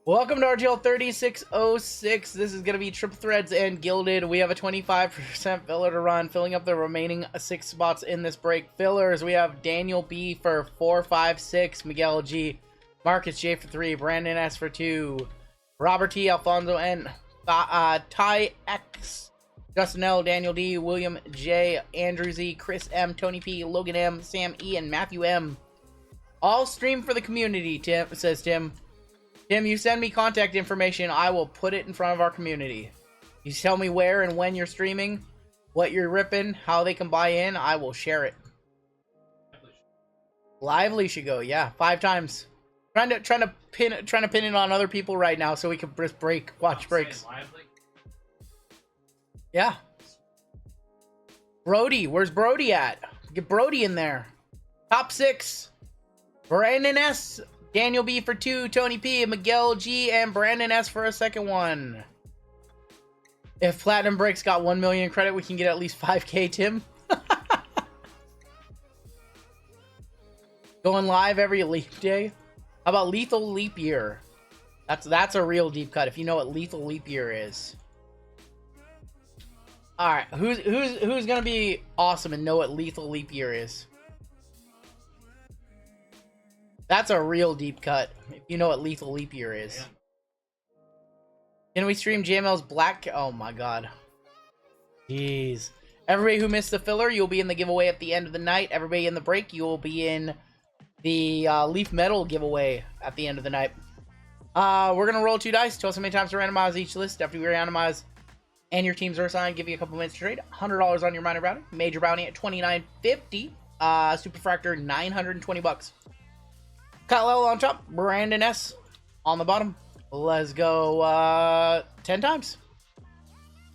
Welcome to RGL 3606. This is going to be Triple Threads and Gilded. We have a 25% filler to run, filling up the remaining 6 spots in this break. Fillers, we have Daniel B for 4, 5, 6, Miguel G, Marcus J for 3, Brandon S for 2, Robert T, Alfonso N, Ty X, Justin L, Daniel D, William J, Andrew Z, Chris M, Tony P, Logan M, Sam E, and Matthew M. All stream for the community, Tim, says Tim. Tim, you send me contact information, I will put it in front of our community. You tell me where and when you're streaming, what you're ripping, how they can buy in, I will share it. Lively should go, yeah, 5 times. Trying to pin it on other people right now so we can just watch breaks. Yeah. Brody, where's Brody at? Get Brody in there. Top 6. Brandon S, Daniel B for 2, Tony P, Miguel G, and Brandon S for a second one. If Platinum Breaks got 1 million credit, we can get at least 5K, Tim. Going live every leap day. How about Lethal Leap Year? That's a real deep cut if you know what Lethal Leap Year is. Alright, who's gonna be awesome and know what Lethal Leap Year is? That's a real deep cut, if you know what Lethal Leap Year is. Yeah. Can we stream JML's Black... Oh my god. Jeez. Everybody who missed the filler, you'll be in the giveaway at the end of the night. Everybody in the break, you will be in the Leaf Metal giveaway at the end of the night. We're going to roll 2 dice. Tell us how many times to randomize each list. After we randomize and your teams are assigned, give you a couple minutes to trade. $100 on your minor bounty. Major bounty at $29.50. Super Fractor, $920. Kyle L on top, Brandon S on the bottom. Let's go 10 times.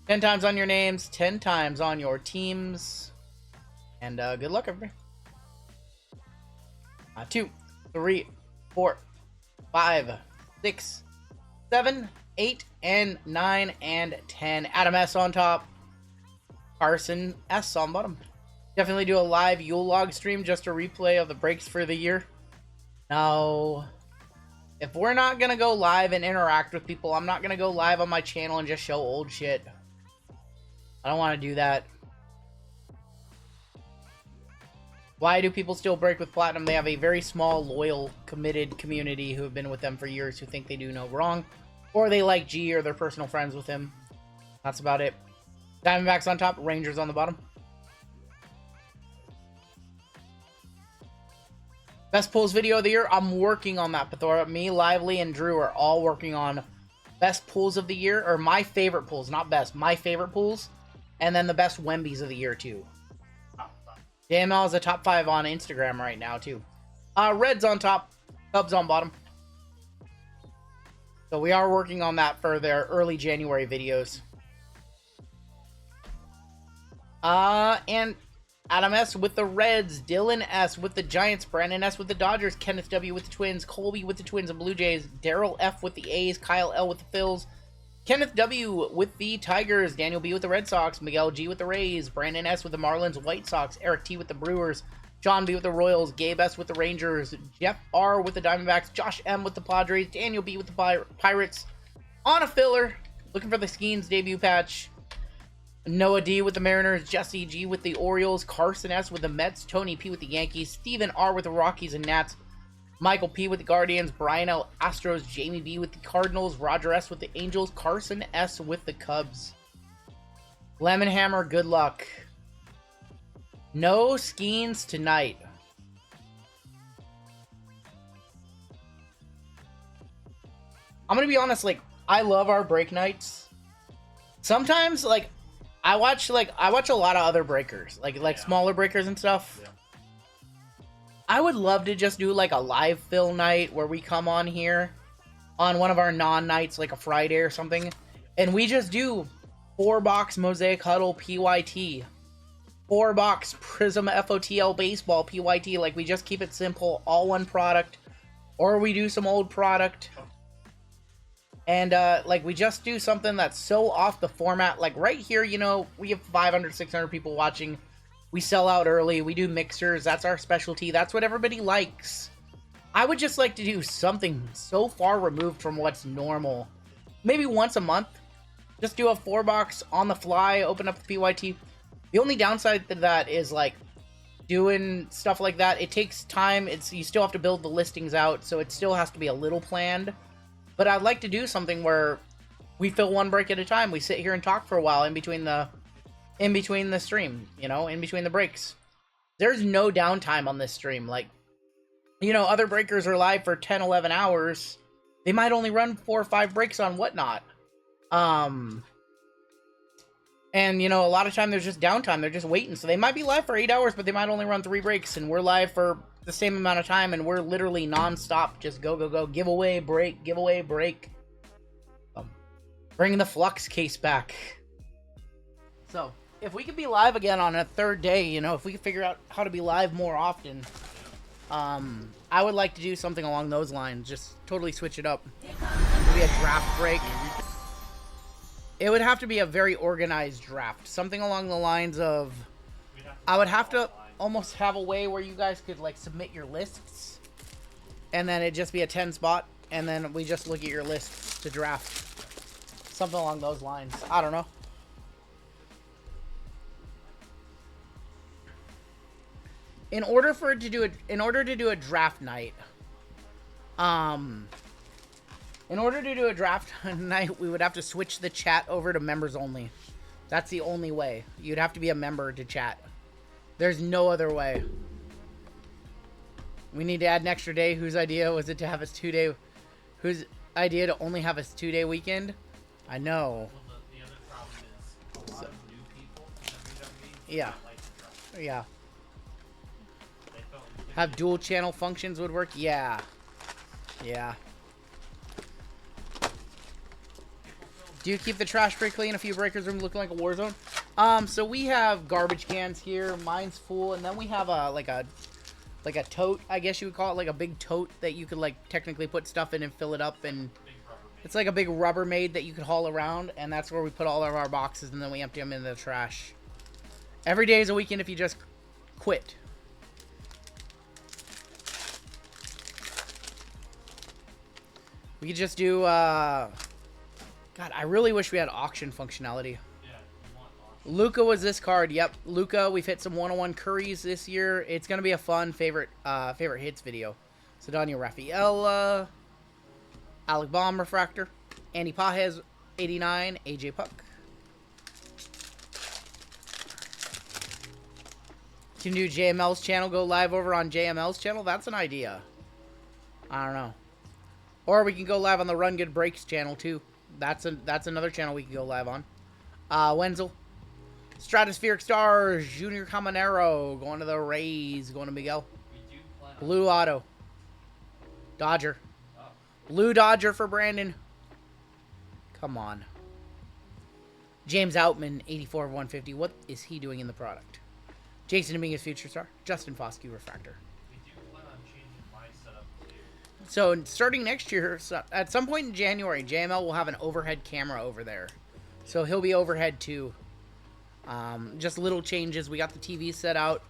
10 times on your names, 10 times on your teams. And good luck, everybody. 2, 3, 4, 5, 6, 7, 8, and 9, and 10. Adam S on top. Carson S on bottom. Definitely do a live Yule log stream, just a replay of the breaks for the year. Now, if we're not going to go live and interact with people, I'm not going to go live on my channel and just show old shit. I don't want to do that. Why do people still break with Platinum? They have a very small, loyal, committed community who have been with them for years who think they do no wrong. Or they like G or they're personal friends with him. That's about it. Diamondbacks on top, Rangers on the bottom. Best pulls video of the year. I'm working on that, Pathora. Me, Lively, and Drew are all working on best pulls of the year, or my favorite pulls, not best, my favorite pulls, and then the best Wembies of the year too. JML is a top 5 on Instagram right now too. Reds on top, Cubs on bottom. So we are working on that for their early January videos. And Adam S with the Reds, Dylan S with the Giants, Brandon S with the Dodgers, Kenneth W with the Twins, Colby with the Twins and Blue Jays, Daryl F with the A's, Kyle L with the Phils, Kenneth W with the Tigers, Daniel B with the Red Sox, Miguel G with the Rays, Brandon S with the Marlins, White Sox, Eric T with the Brewers, John B with the Royals, Gabe S with the Rangers, Jeff R with the Diamondbacks, Josh M with the Padres, Daniel B with the Pirates. On a filler, looking for the Skeens debut patch. Noah D with the Mariners, Jesse G with the Orioles, Carson S with the Mets, Tony P with the Yankees, Steven R with the Rockies and Nats, Michael P with the Guardians, Brian L Astros, Jamie B with the Cardinals, Roger S with the Angels, Carson S with the Cubs. Lemon Hammer, good luck. No Skeens tonight. I'm gonna be honest, like, I love our break nights. Sometimes, like, I watch a lot of other breakers, like smaller breakers and stuff. Yeah. I would love to just do like a live fill night where we come on here on one of our non-nights, like a Friday or something, and we just do 4-box Mosaic Huddle PYT, 4-box Prism FOTL Baseball PYT. Like, we just keep it simple, all one product, or we do some old product. And, like, we just do something that's so off the format. Like, right here, you know, we have 500, 600 people watching. We sell out early. We do mixers. That's our specialty. That's what everybody likes. I would just like to do something so far removed from what's normal. Maybe once a month. Just do a 4-box on the fly, open up the PYT. The only downside to that is, like, doing stuff like that, it takes time. You still have to build the listings out, so it still has to be a little planned. But I'd like to do something where we fill one break at a time. We sit here and talk for a while in between the stream, you know, in between the breaks. There's no downtime on this stream. Like, you know, other breakers are live for 10, 11 hours. They might only run 4 or 5 breaks on Whatnot. And, you know, a lot of time there's just downtime. They're just waiting. So they might be live for 8 hours, but they might only run 3 breaks. And we're live for the same amount of time. And we're literally non-stop. Just go, go, go. Giveaway, break, giveaway, break. Bringing the Flux case back. So, if we could be live again on a 3rd day, you know, if we could figure out how to be live more often, I would like to do something along those lines. Just totally switch it up. Maybe a draft break. It would have to be a very organized draft. Something along the lines of... I would have to almost have a way where you guys could, like, submit your lists. And then it'd just be a 10 spot. And then we just look at your lists to draft. Something along those lines. I don't know. In order to do a draft night, we would have to switch the chat over to members only. That's the only way. You'd have to be a member to chat. There's no other way. We need to add an extra day. Whose idea was it to have a 2-day? Whose idea to only have a 2-day weekend? I know. Well, the other problem is a lot of new people in WWE yeah. don't like the draft. Yeah. They felt Have dual channel functions would work? Yeah. Yeah. Do you keep the trash pretty clean? A few breakers room looking like a war zone? So we have garbage cans here. Mine's full, and then we have like a tote, I guess you would call it, like a big tote that you could, like, technically put stuff in and fill it up, and it's like a big Rubbermaid that you could haul around, and that's where we put all of our boxes, and then we empty them into the trash. Every day is a weekend if you just quit. We could just do, God, I really wish we had auction functionality. Yeah, you want auction. Luca was this card. Yep, Luca. We've hit some 101 curries this year. It's gonna be a fun favorite hits video. Sedania Rafaela, Alec Baum Refractor, Andy Pajes 89, AJ Puck. Can do JML's channel. Go live over on JML's channel. That's an idea. I don't know. Or we can go live on the Run Good Breaks channel too. That's another channel we can go live on. Wenzel. Stratospheric Stars. Junior Caminero. Going to the Rays. Going to Miguel. We do plan on Blue Auto. Dodger. oh, Blue Dodger for Brandon. Come on. James Outman. 84 of 150. What is he doing in the product? Jason Dominguez Future Star. Justin Foskey Refractor. we do plan on changing my setup too. So, starting next year, at some point in January, JML will have an overhead camera over there. So, he'll be overhead too. Just little changes. We got the TV set up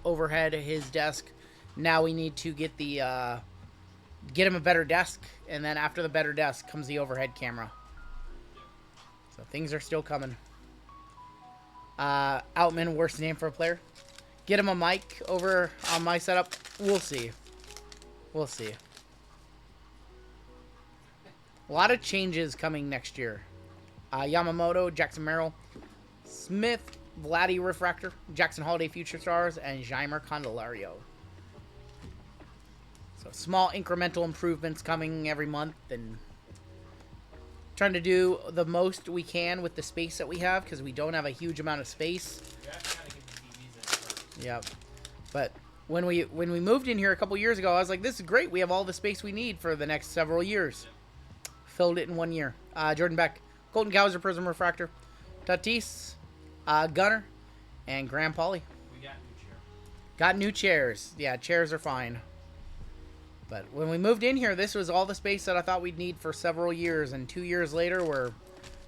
overhead his desk. Now we need to get get him a better desk, and then after the better desk comes the overhead camera. So, things are still coming. Outman, worst name for a player. Get him a mic over on my setup. We'll see. We'll see. A lot of changes coming next year. Yamamoto, Jackson Merrill, Smith, Vladdy Refractor, Jackson Holiday Future Stars, and Jeimer Candelario. So small incremental improvements coming every month, and trying to do the most we can with the space that we have, because we don't have a huge amount of space. We have to kind of get the TVs in first. Yep. But when we moved in here a couple years ago, I was like, this is great. We have all the space we need for the next several years. Filled it in 1 year. Jordan Beck, Colton Cowser Prism Refractor, Tatis, Gunner, and Graham Pauly. We got new chair. Got new chairs. Yeah, chairs are fine. But when we moved in here, this was all the space that I thought we'd need for several years. And 2 years later, we're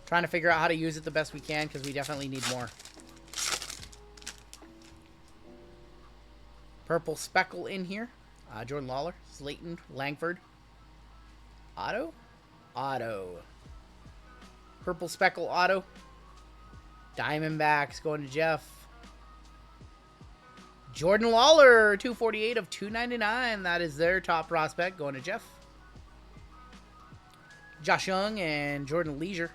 trying to figure out how to use it the best we can, because we definitely need more. Purple Speckle in here. Jordan Lawler, Slayton, Langford. Auto? Auto. Purple Speckle Auto. Diamondbacks going to Jeff. Jordan Lawler, 248 of 299. That is their top prospect going to Jeff. Josh Young and Jordan Leisure.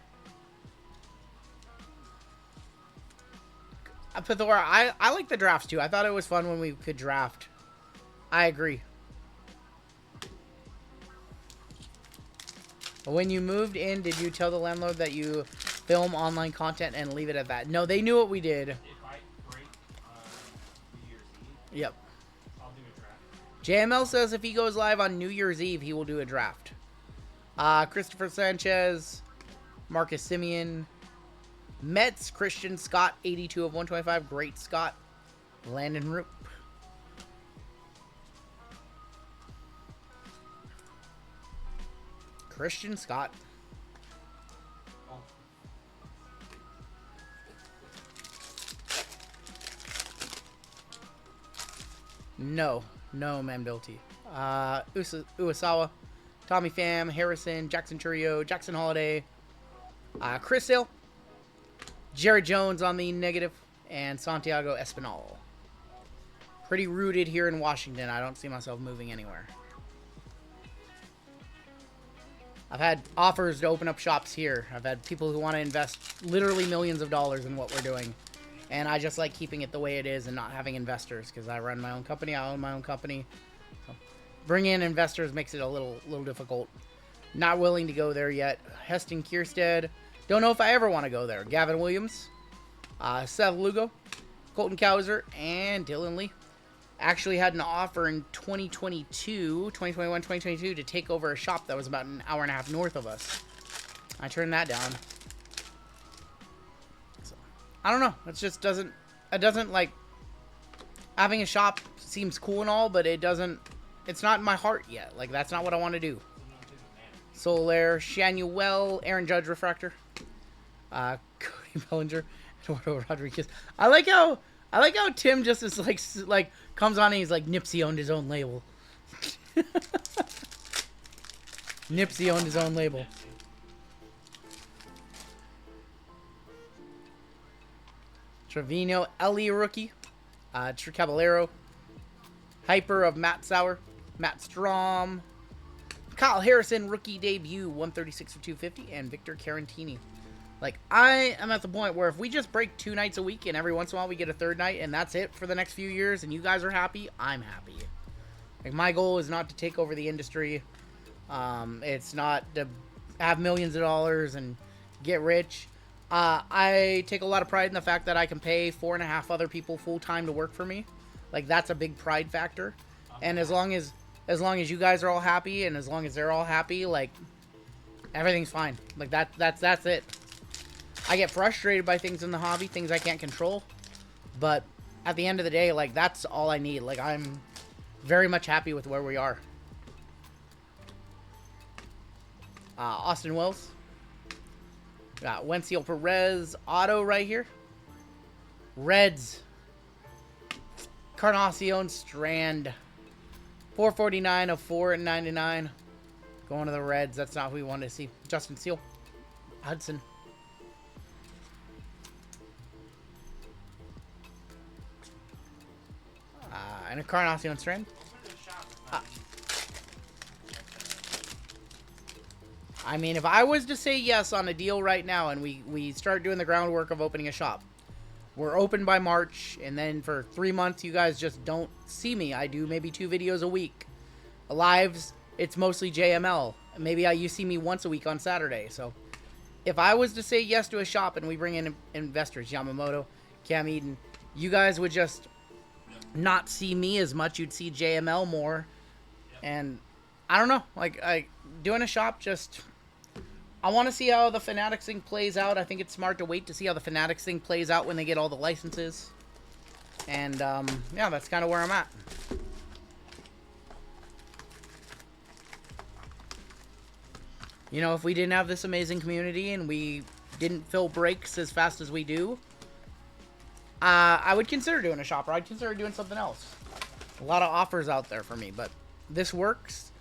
Pythora, I like the drafts too. I thought it was fun when we could draft. I agree. When you moved in, did you tell the landlord that you film online content and leave it at that? No, they knew what we did. If I break New Year's Eve, Yep. I'll do a draft. JML says if he goes live on New Year's Eve, he will do a draft. Christopher Sanchez, Marcus Simeon, Mets, Christian Scott, 82 of 125. Great Scott. Landon Roop. Christian Scott. Oh, No, Mambilti. Uwasawa, Tommy Pham, Harrison, Jackson Churio, Jackson Holiday, Chris Hill, Jared Jones on the negative, and Santiago Espinal. Pretty rooted here in Washington. I don't see myself moving anywhere. I've had offers to open up shops here. I've had people who want to invest literally millions of dollars in what we're doing. And I just like keeping it the way it is and not having investors because I run my own company. I own my own company. So bringing in investors makes it a little difficult. Not willing to go there yet. Heston Kierstead. Don't know if I ever want to go there. Gavin Williams. Seth Lugo. Colton Cowser. And Dylan Lee. Actually had an offer in 2021, 2022 to take over a shop that was about an hour and a half north of us. I turned that down. So, I don't know. It just doesn't like, having a shop seems cool and all, but it's not in my heart yet. Like, that's not what I want to do. Solaire, Shanuel, Aaron Judge Refractor, Cody Bellinger, Eduardo Rodriguez. I like how Tim just is like comes on and he's like, Nipsey owned his own label. Nipsey owned his own label. Trevino, Ellie rookie. Caballero. Hyper of Matt Sauer. Matt Strom. Kyle Harrison, rookie debut, 136 of 250. And Victor Carantini. Like, I am at the point where if we just break 2 nights a week and every once in a while we get a 3rd night and that's it for the next few years and you guys are happy, I'm happy. Like, my goal is not to take over the industry. It's not to have millions of dollars and get rich. I take a lot of pride in the fact that I can pay 4.5 other people full-time to work for me. Like, that's a big pride factor. And as long as you guys are all happy and as long as they're all happy, like, everything's fine. Like, that's it. I get frustrated by things in the hobby, things I can't control. But at the end of the day, like, that's all I need. Like, I'm very much happy with where we are. Austin Wells. Got Wensiel Perez auto right here. Reds. Carnacion Strand. 449 of 499. Going to the Reds. That's not who we wanted to see. Justin Seal. Hudson. And a Carnacion Strand. I mean, if I was to say yes on a deal right now and we start doing the groundwork of opening a shop, we're open by March, and then for 3 months you guys just don't see me. I do maybe 2 videos a week. Lives, it's mostly JML. Maybe you see me once a week on Saturday. So if I was to say yes to a shop and we bring in investors, Yamamoto, Cam Eden, you guys would just not see me as much. You'd see JML more. And I don't know, like doing a shop, just I want to see how the Fanatics thing plays out. I think it's smart to wait to see how the Fanatics thing plays out when they get all the licenses. And yeah, that's kind of where I'm at. You know, if we didn't have this amazing community and we didn't fill breaks as fast as we do, I would consider doing a shop, or I'd consider doing something else. A lot of offers out there for me, but this works.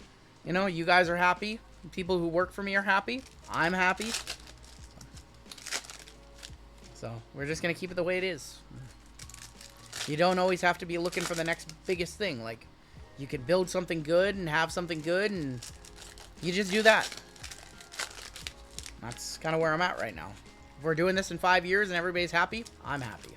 You know, you guys are happy. People who work for me are happy. I'm happy. So we're just gonna keep it the way it is. You don't always have to be looking for the next biggest thing. Like, you could build something good and have something good, and you just do that. That's kind of where I'm at right now. If we're doing this in 5 years and everybody's happy, I'm happy.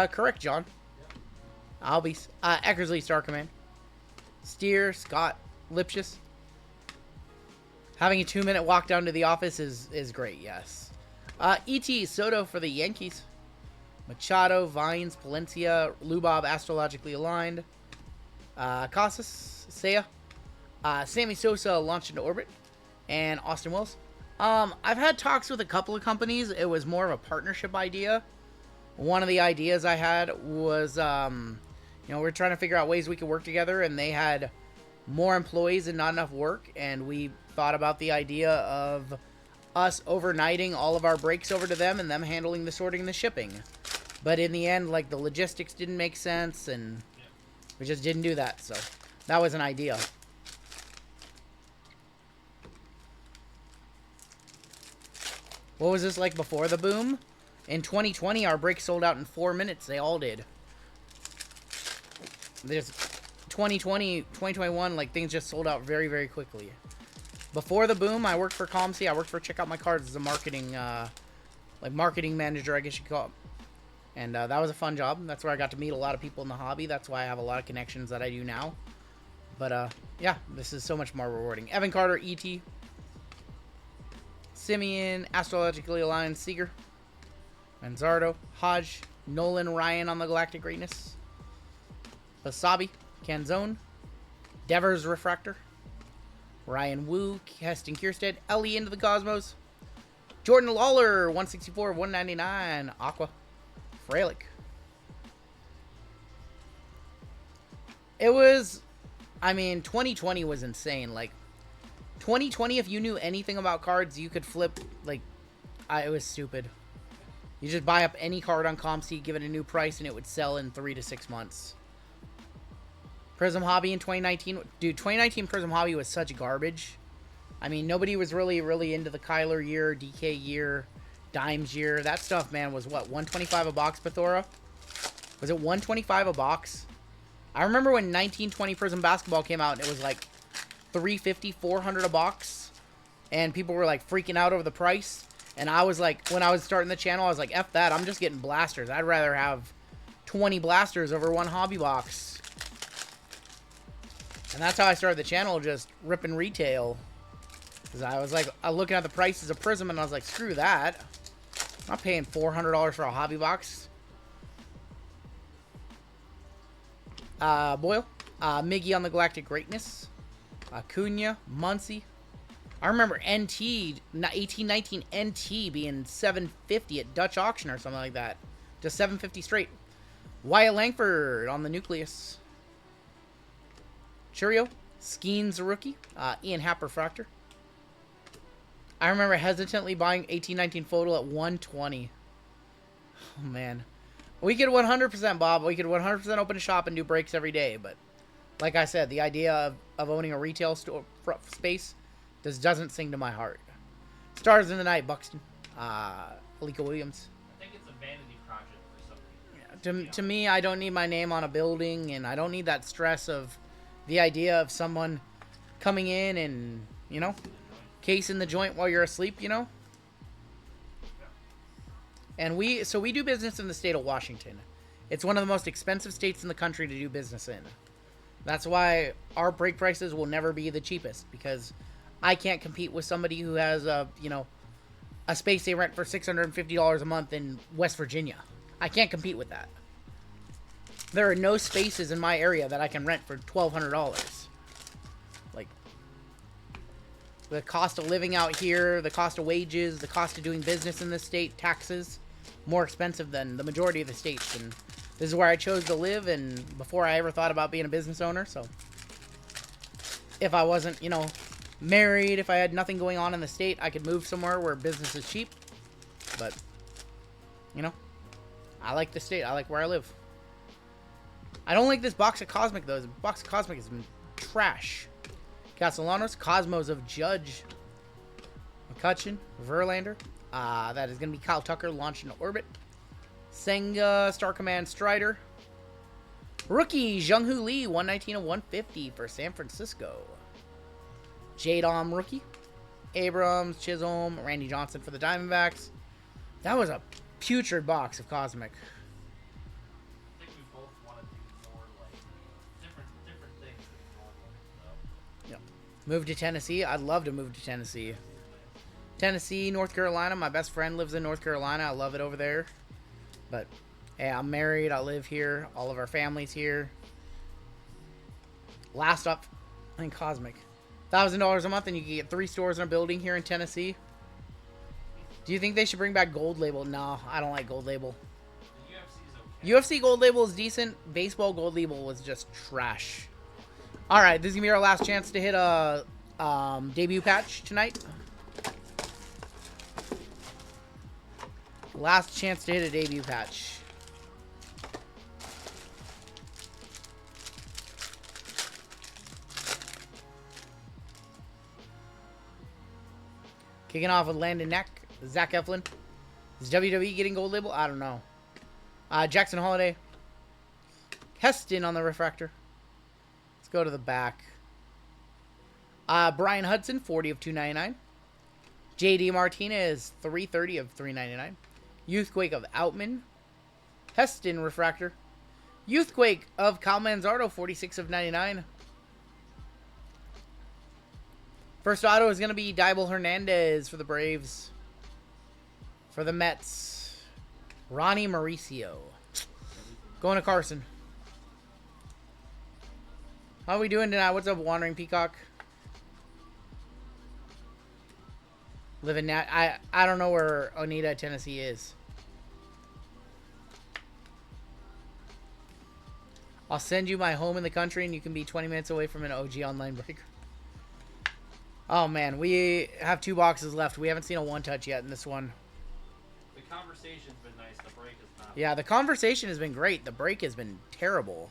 Correct, John. I'll be Eckersley, Star Command. Steer, Scott, Lipschus. Having a 2-minute walk down to the office is great, yes. E.T. Soto for the Yankees. Machado, Vines, Palencia, Lubov, astrologically aligned. Casas, Seiya. Sammy Sosa launched into orbit. And Austin Wells. I've had talks with a couple of companies. It was more of a partnership idea. One of the ideas I had was, you know, we're trying to figure out ways we could work together, and they had more employees and not enough work, and we thought about the idea of us overnighting all of our breaks over to them and them handling the sorting and the shipping. But in the end, like, the logistics didn't make sense, and we just didn't do that, so that was an idea. What was this like before the boom? In 2020, our breaks sold out in 4 minutes. They all did. There's 2020, 2021, like, things just sold out very, very quickly. Before the boom, I worked for ComC. I worked for Check Out My Cards as a marketing, like, marketing manager, I guess you could call it. And that was a fun job. That's where I got to meet a lot of people in the hobby. That's why I have a lot of connections that I do now. But, yeah, this is so much more rewarding. Evan Carter, E.T. Simeon, astrologically aligned, Seeger. Manzardo, Hodge, Nolan, Ryan on the Galactic Greatness. Wasabi, Canzone. Devers, Refractor. Ryan Wu, Heston Kierstead. Ellie into the Cosmos. Jordan Lawler, 164, 199. Aqua. Fralick. It was, I mean, 2020 was insane. Like, 2020, if you knew anything about cards, you could flip, like, it was stupid. You just buy up any card on ComC, give it a new price, and it would sell in 3 to 6 months. Prism Hobby in 2019. Dude, 2019 Prism Hobby was such garbage. I mean, nobody was really into the Kyler year, DK year, Dimes year. That stuff, man, was what, 125 a box, Bethora? Was it 125 a box? I remember when 1920 Prism Basketball came out, and it was like 350, 400 a box. And people were, like, freaking out over the price. And I was like, when I was starting the channel, I was like, F that, I'm just getting blasters. I'd rather have 20 blasters over one hobby box. And that's how I started the channel, just ripping retail. Because I was like, looking at the prices of Prism, and I was like, screw that. I'm not paying $400 for a hobby box. Boyle. Miggy on the Galactic Greatness. Acuna. Muncie. I remember NT, 1819 NT being $750 at Dutch auction or something like that. Just $750 straight. Wyatt Langford on the Nucleus. Churio. Skeens rookie. Ian Happ Refractor. I remember hesitantly buying 1819 Photo at 120. Oh, man. We could 100%, Bob. We could 100% open a shop and do breaks every day. But like I said, the idea of owning a retail store space doesn't sing to my heart. Stars in the Night, Buxton. Alika Williams. I think it's a vanity project for some people. Yeah, to me, I don't need my name on a building, and I don't need that stress of the idea of someone coming in and, you know, casing the joint while you're asleep, you know? And we do business in the state of Washington. It's one of the most expensive states in the country to do business in. That's why our break prices will never be the cheapest, because I can't compete with somebody who has a space they rent for $650 a month in West Virginia. I can't compete with that. There are no spaces in my area that I can rent for $1,200. Like, the cost of living out here, the cost of wages, the cost of doing business in this state, taxes, more expensive than the majority of the states. And This is where I chose to live, and before I ever thought about being a business owner. So if I wasn't, you know, married, if I had nothing going on in the state, I could move somewhere where business is cheap. But, you know, I like the state. I like where I live. I don't like this box of Cosmic, though. This box of Cosmic is trash. Castellanos, Cosmos of Judge, McCutcheon, Verlander. That is going to be Kyle Tucker launched into orbit. Senga, Star Command Strider. Rookie, Jung-Hoo Lee, 119 of 150 for San Francisco. J-Dom rookie. Abrams, Chisholm, Randy Johnson for the Diamondbacks. That was a putrid box of Cosmic. I think we both want to do more like different things than normal. So. Yep. Move to Tennessee. I'd love to move to Tennessee. Tennessee, North Carolina. My best friend lives in North Carolina. I love it over there. But, hey, I'm married. I live here. All of our family's here. Last up, I think Cosmic. $1,000 a month and you can get 3 stores in a building here in Tennessee. Do you think they should bring back Gold Label? No, I don't like Gold Label. The UFC's okay. UFC Gold Label is decent. Baseball Gold Label was just trash. Alright, this is going to be our last chance to hit a debut patch tonight. Last chance to hit a debut patch. Kicking off with Landon Neck, Zach Eflin. Is WWE getting Gold Label? I don't know. Jackson Holiday. Heston on the refractor. Let's go to the back. Brian Hudson, 40 of 299. JD Martinez, 330 of 399. Youthquake of Outman. Heston refractor. Youthquake of Kyle Manzardo, 46 of 99. First auto is going to be Dybel Hernandez for the Braves. For the Mets, Ronnie Mauricio. Going to Carson. How are we doing tonight? What's up, Wandering Peacock? Living that. I don't know where Oneida, Tennessee is. I'll send you my home in the country and you can be 20 minutes away from an OG online breaker. Oh man, we have 2 boxes left. We haven't seen a 1-touch yet in this one. The conversation's been nice. The break is not. Yeah, the conversation has been great. The break has been terrible.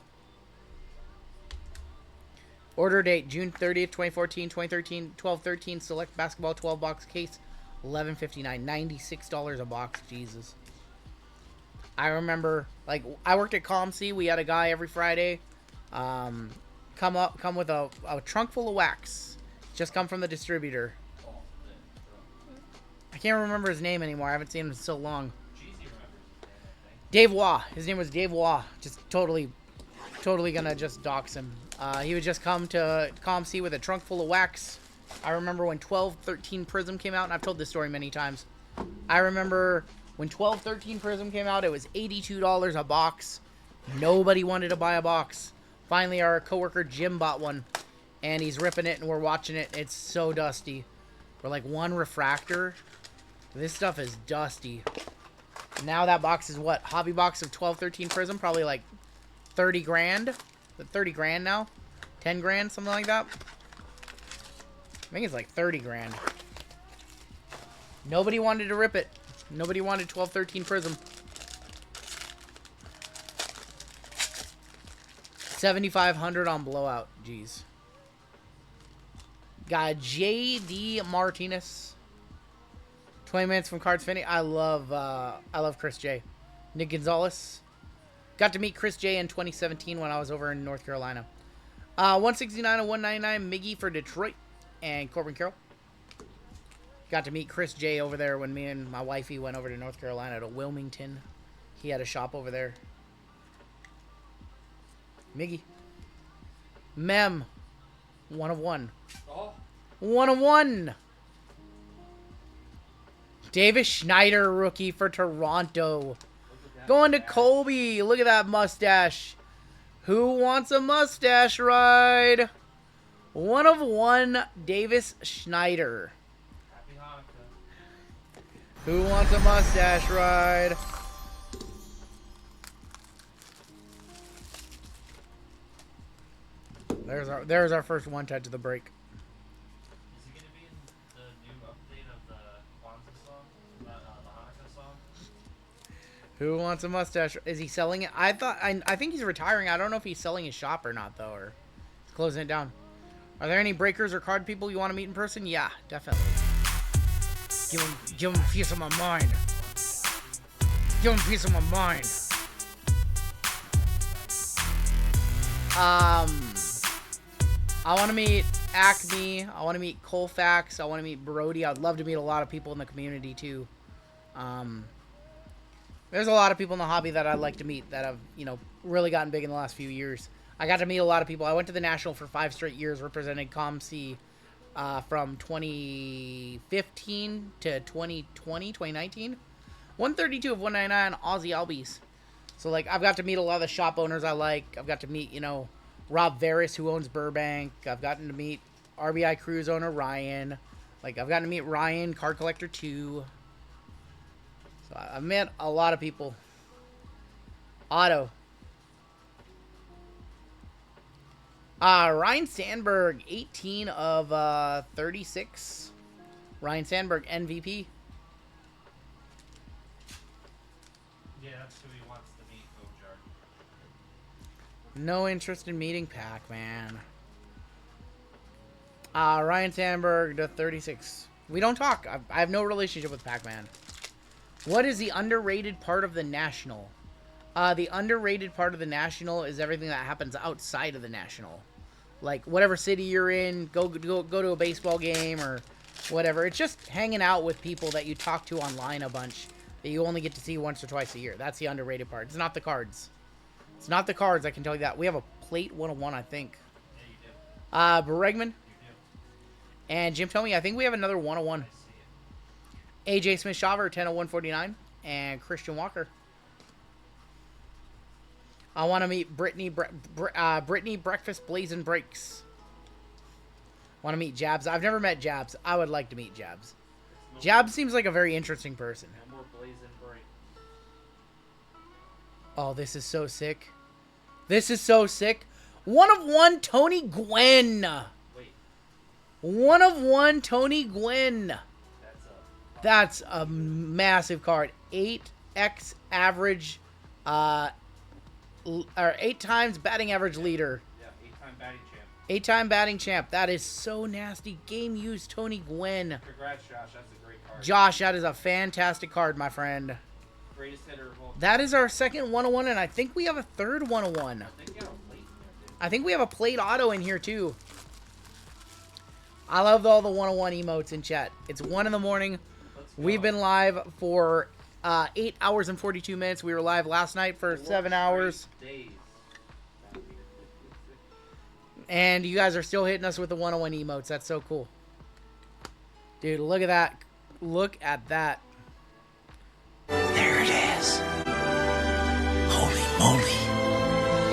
Order date June 30th, 2014, 2013, 12/13 select basketball 12 box case, $11.59, $96 a box. Jesus. I remember, like, I worked at ComC. We had a guy every Friday come with a trunk full of wax. Just come from the distributor. I can't remember his name anymore. I haven't seen him in so long. Dave Waugh. His name was Dave Waugh. Just totally gonna just dox him. He would just come to ComC with a trunk full of wax. I remember when 12/13 Prism came out, and I've told this story many times. I remember when 12/13 Prism came out, it was $82 a box. Nobody wanted to buy a box. Finally, our coworker Jim bought one, and he's ripping it, and we're watching it. It's so dusty. We're like, 1 refractor. This stuff is dusty. Now that box is what? Hobby box of 12/13 Prism, probably like 30 grand. 30 grand now? 10 grand, something like that. I think it's like 30 grand. Nobody wanted to rip it. Nobody wanted 12/13 Prism. 7,500 on blowout. Jeez. Got J.D. Martinez. 20 minutes from Cards Finney. I love Chris J. Nick Gonzalez. Got to meet Chris J in 2017 when I was over in North Carolina. 169 and 199 Miggy for Detroit and Corbin Carroll. Got to meet Chris J over there when me and my wifey went over to North Carolina to Wilmington. He had a shop over there. Miggy. Mem. 1 of 1. Oh. 1 of 1. Davis Schneider, rookie for Toronto. Going to Colby. Look at that mustache. Who wants a mustache ride? 1 of 1, Davis Schneider. Happy Hanukkah. Who wants a mustache ride? There's our first one touch of the break. Is he gonna be in the new update of the Kwanzaa song, the Hanukkah song? Who wants a mustache? Is he selling it? I think he's retiring. I don't know if he's selling his shop or not though, or he's closing it down. Are there any breakers or card people you want to meet in person? Yeah, definitely. Give him a piece of my mind. Give him a piece of my mind. I want to meet Acme. I want to meet Colfax. I want to meet Brody. I'd love to meet a lot of people in the community too. There's a lot of people in the hobby that I'd like to meet that have, really gotten big in the last few years. I got to meet a lot of people. I went to the National for 5 straight years, representing ComC from 2015 to 2019. 132 of 199 Aussie Albies. So, I've got to meet a lot of the shop owners I like. I've got to meet, Rob Veris, who owns Burbank. I've gotten to meet RBI Cruise owner Ryan. I've gotten to meet Ryan, Card Collector 2. So, I've met a lot of people. Otto. Ryan Sandberg, 18 of 36. Ryan Sandberg, MVP. Yeah, that's who he wants to meet, Gojar. No interest in meeting Pac-Man. Ryan Sandberg to 36. We don't talk. I have no relationship with Pac-Man. What is the underrated part of the National? The underrated part of the National is everything that happens outside of the National. Whatever city you're in, go to a baseball game or whatever. It's just hanging out with people that you talk to online a bunch that you only get to see once or twice a year. That's the underrated part. It's not the cards. It's not the cards, I can tell you that. We have a plate 101, I think. Yeah, you do. Bregman. You do. And Jim told me, I think we have another 101. I see it. AJ Smith-Shaver, 10 of 149. And Christian Walker. I want to meet Brittany Breakfast Blazing Breaks. Want to meet Jabs. I've never met Jabs. I would like to meet Jabs. Jabs seems like a very interesting person. No more blazing break. Oh, this is so sick. This is so sick. 1 of 1 Tony Gwynn. Wait. 1 of 1 Tony Gwynn. That's That's a massive card. 8x average, or 8 times batting average leader. yeah, 8-time batting champ. 8-time batting champ. That is so nasty. Game used Tony Gwynn. Congrats, Josh. That's a great card. Josh, that is a fantastic card, my friend. Greatest hitter of all time. That is our second 101, and I think we have a third 101. I think you have a plate in there, dude. I think we have a plate auto in here, too. I love all the 101 emotes in chat. It's 1 in the morning. Let's go. We've been live for 8 hours and 42 minutes. We were live last night for 7 hours. Days. And you guys are still hitting us with the 101 emotes. That's so cool. Dude, look at that. Look at that. There it is. Holy moly.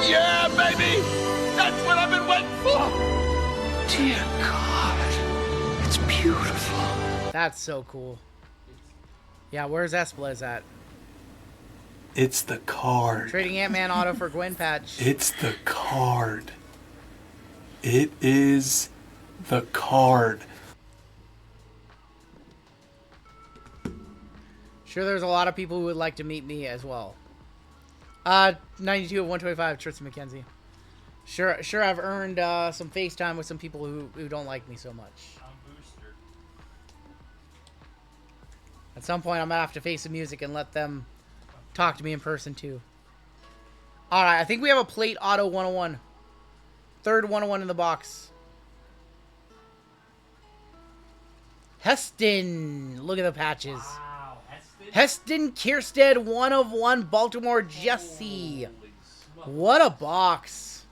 Yeah, baby! That's what I've been waiting for! Dear God. It's beautiful. That's so cool. Yeah, where's Esplez at? It's the card. Trading Ant-Man auto for Gwen Patch. It's the card. It is the card. Sure, there's a lot of people who would like to meet me as well. 92 of 125, Tristan McKenzie. Sure, I've earned some FaceTime with some people who don't like me so much. I'm booster. At some point, I'm gonna have to face the music and let them talk to me in person too. All right, I think we have a plate auto 101. Third 101 in the box. Heston, look at the patches. Wow, Heston. Heston Kierstead, 1 of 1 Baltimore Jesse. Holy smokes. What a box.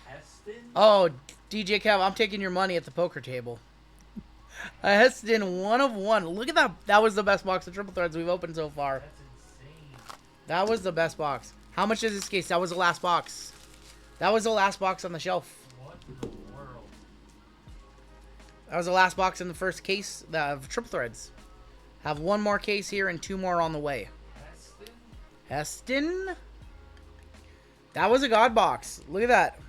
Heston? Oh, DJ Kev, I'm taking your money at the poker table. A Heston, 1 of 1. Look at that. That was the best box of triple threads we've opened so far. That's insane. That was the best box. How much is this case? That was the last box. That was the last box on the shelf. What in the world? That was the last box in the first case of triple threads. Have 1 more case here and 2 more on the way. Heston? Heston? That was a god box. Look at that.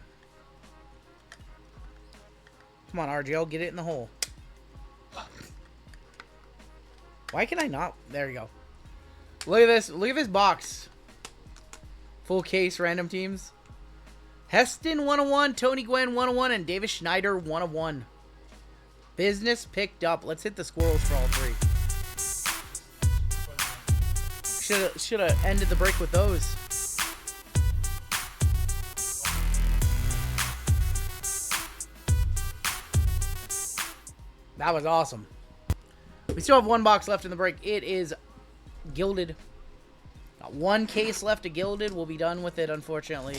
Come on, RGL, get it in the hole. Why can I not? There you go. Look at this. Look at this box. Full case random teams. Heston 101, Tony Gwynn 101, and Davis Schneider 101. Business picked up. Let's hit the squirrels for all three. Should have ended the break with those. That was awesome. We still have one box left in the break. It is Gilded. Got one case left of Gilded. We'll be done with it, unfortunately.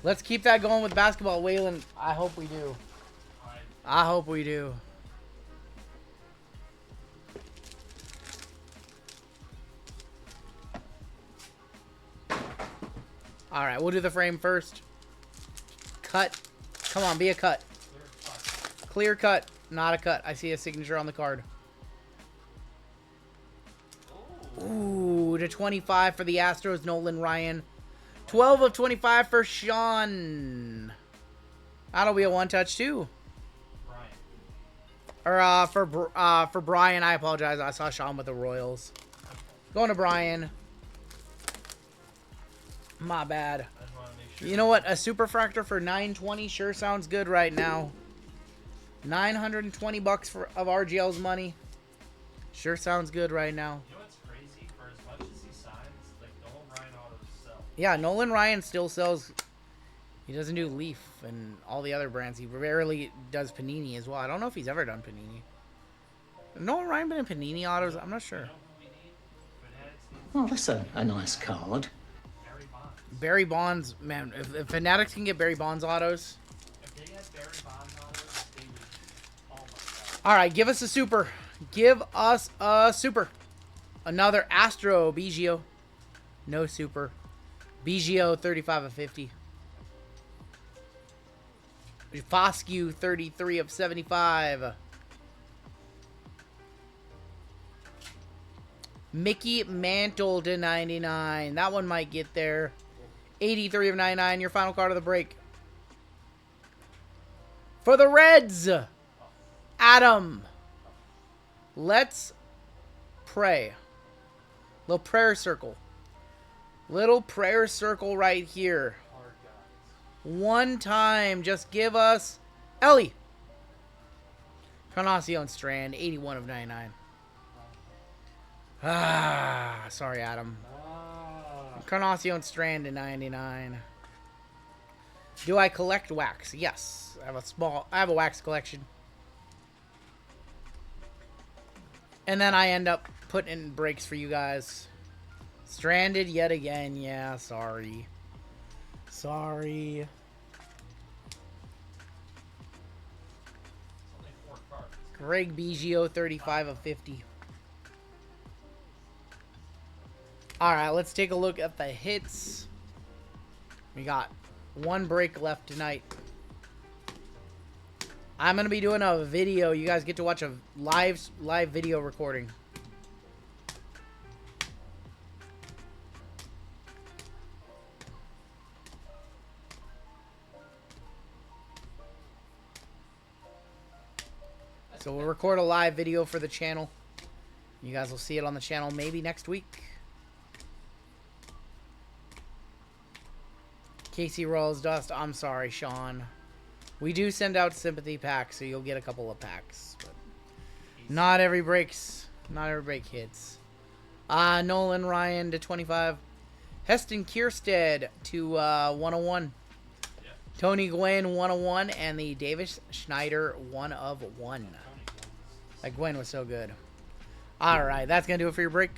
Let's keep that going with basketball, Waylon. I hope we do. I hope we do. Alright, we'll do the frame first. Cut. Come on, be a cut. Clear cut. Not a cut. I see a signature on the card. Ooh, to 25 for the Astros, Nolan Ryan. 12 of 25 for Sean. That'll be a one-touch, too. Or, for Brian, I apologize. I saw Sean with the Royals. Going to Brian. My bad. You know what? A superfractor for $920 sure sounds good right now. $920 of RGL's money. Sure sounds good right now. You know what's crazy? For as much as he signs, like Nolan Ryan autos sell. Yeah, Nolan Ryan still sells. He doesn't do Leaf and all the other brands. He rarely does Panini as well. I don't know if he's ever done Panini. Nolan Ryan been in Panini autos? I'm not sure. You know who we need? Fanatics needs Well, that's a nice card. Barry Bonds. Barry Bonds, man. If Fanatics can get Barry Bonds autos. If they had Barry Bonds autos, they would. Oh my god. All right, give us a super. Give us a super. Another Astro Biggio. No super. Biggio 35 of 50. Foscue 33 of 75. Mickey Mantle to 99. That one might get there. 83 of 99. Your final card of the break. For the Reds, Adam. Let's pray. Little prayer circle. Little prayer circle right here. One time. Just give us Ellie. Carnacion Strand. 81 of 99. Sorry, Adam. Carnacion Strand to 99. Do I collect wax? Yes. I have a wax collection. And then I end up putting in breaks for you guys. Stranded yet again. Yeah, sorry. Sorry. It's only 4 cards. Greg Biggio, 35 of 50. Alright, let's take a look at the hits. We got one break left tonight. I'm going to be doing a video. You guys get to watch a live video recording. So we'll record a live video for the channel. You guys will see it on the channel maybe next week. Casey Rolls Dust. I'm sorry, Sean. We do send out sympathy packs, so you'll get a couple of packs. But not every break hits. Nolan Ryan to 25. Heston Kierstead to 101. Yeah. Tony Gwynn 101, and the Davis Schneider 1 of 1. That Gwen was so good. Alright, that's going to do it for your break.